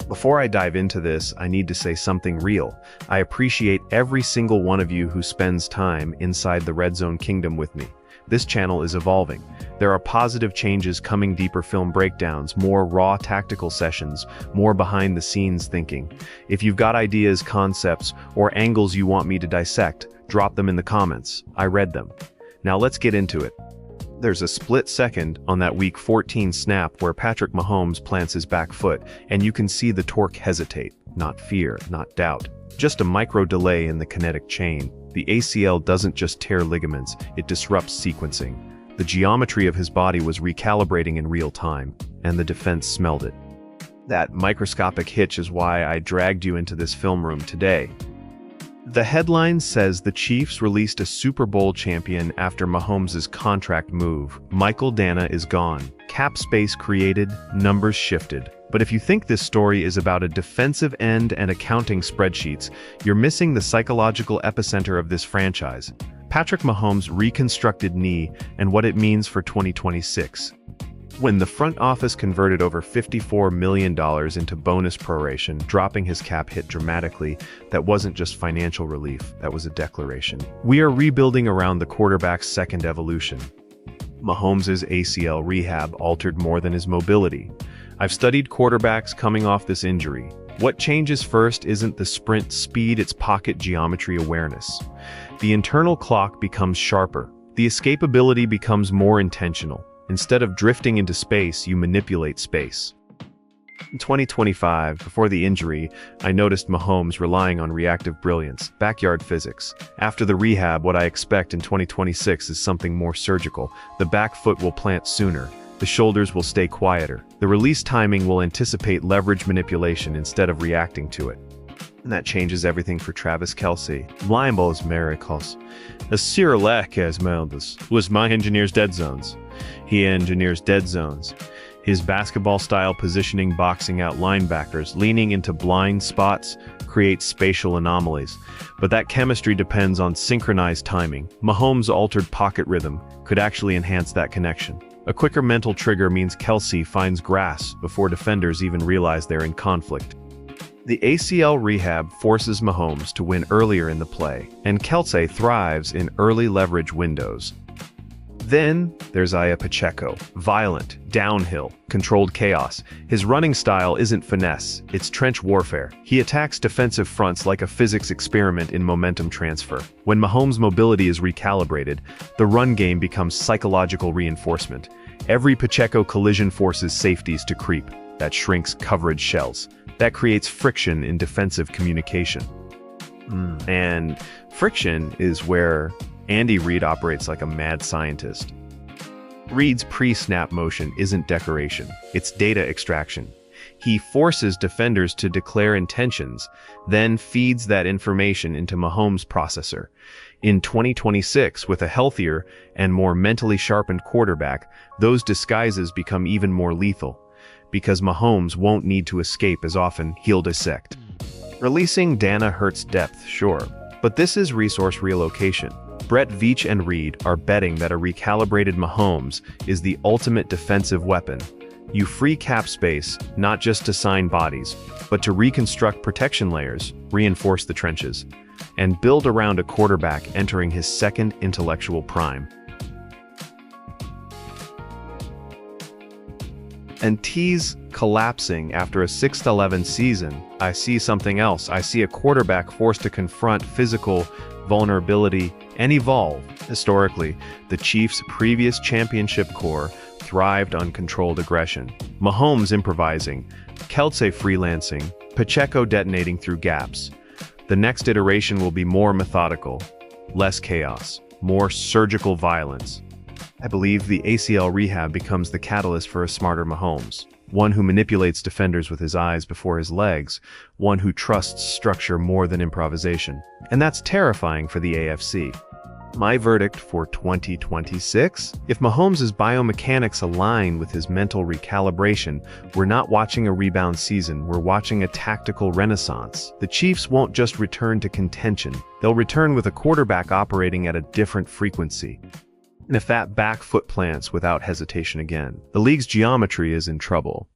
Before I dive into this, I need to say something real. I appreciate every single one of you who spends time inside the RedZone Kingdom with me. This channel is evolving. There are positive changes coming, deeper film breakdowns, more raw tactical sessions, more behind-the-scenes thinking. If you've got ideas, concepts, or angles you want me to dissect, drop them in the comments. I read them. Now let's get into it. There's a split second on that Week 14 snap where Patrick Mahomes plants his back foot, and you can see the torque hesitate. Not fear, not doubt. Just a micro delay in the kinetic chain. The ACL doesn't just tear ligaments, it disrupts sequencing. The geometry of his body was recalibrating in real time, and the defense smelled it. That microscopic hitch is why I dragged you into this film room today. The headline says the Chiefs released a Super Bowl champion after Mahomes' contract move. Michael Dana is gone. Cap space created, numbers shifted. But if you think this story is about a defensive end and accounting spreadsheets, you're missing the psychological epicenter of this franchise. Patrick Mahomes' reconstructed knee and what it means for 2026. When the front office converted over $54 million into bonus proration, dropping his cap hit dramatically, that wasn't just financial relief, that was a declaration. We are rebuilding around the quarterback's second evolution. Mahomes' ACL rehab altered more than his mobility. I've studied quarterbacks coming off this injury. What changes first isn't the sprint speed, it's pocket geometry awareness. The internal clock becomes sharper. The escapability becomes more intentional. Instead of drifting into space, you manipulate space. In 2025, before the injury, I noticed Mahomes relying on reactive brilliance, backyard physics. After the rehab, what I expect in 2026 is something more surgical. The back foot will plant sooner. The shoulders will stay quieter. The release timing will anticipate leverage manipulation instead of reacting to it. And that changes everything for Travis Kelce. Limbos miracles. Asiah Pacheco was my engineer's dead zones. He engineers dead zones. His basketball-style positioning, boxing out linebackers, leaning into blind spots, creates spatial anomalies. But that chemistry depends on synchronized timing. Mahomes' altered pocket rhythm could actually enhance that connection. A quicker mental trigger means Kelce finds grass before defenders even realize they're in conflict. The ACL rehab forces Mahomes to win earlier in the play, and Kelce thrives in early leverage windows. Then there's Isiah Pacheco, violent, downhill, controlled chaos. His running style isn't finesse, it's trench warfare. He attacks defensive fronts like a physics experiment in momentum transfer. When Mahomes' mobility is recalibrated, the run game becomes psychological reinforcement. Every Pacheco collision forces safeties to creep. That shrinks coverage shells. That creates friction in defensive communication. And friction is where Andy Reid operates like a mad scientist. Reid's pre-snap motion isn't decoration, it's data extraction. He forces defenders to declare intentions, then feeds that information into Mahomes' processor. In 2026, with a healthier and more mentally sharpened quarterback, those disguises become even more lethal. Because Mahomes won't need to escape as often, he'll dissect. Releasing Dana hurts depth, sure, but this is resource relocation. Brett Veach and Reid are betting that a recalibrated Mahomes is the ultimate defensive weapon. You free cap space, not just to sign bodies, but to reconstruct protection layers, reinforce the trenches, and build around a quarterback entering his second intellectual prime. And T's collapsing after a 6-11 season, I see something else. I see a quarterback forced to confront physical vulnerability and evolve. Historically, the Chiefs' previous championship core thrived on controlled aggression. Mahomes improvising, Kelce freelancing, Pacheco detonating through gaps. The next iteration will be more methodical, less chaos, more surgical violence. I believe the ACL rehab becomes the catalyst for a smarter Mahomes. One who manipulates defenders with his eyes before his legs, one who trusts structure more than improvisation. And that's terrifying for the AFC. My verdict for 2026? If Mahomes' biomechanics align with his mental recalibration, we're not watching a rebound season, we're watching a tactical renaissance. The Chiefs won't just return to contention, they'll return with a quarterback operating at a different frequency. And if that back foot plants without hesitation again, the league's geometry is in trouble.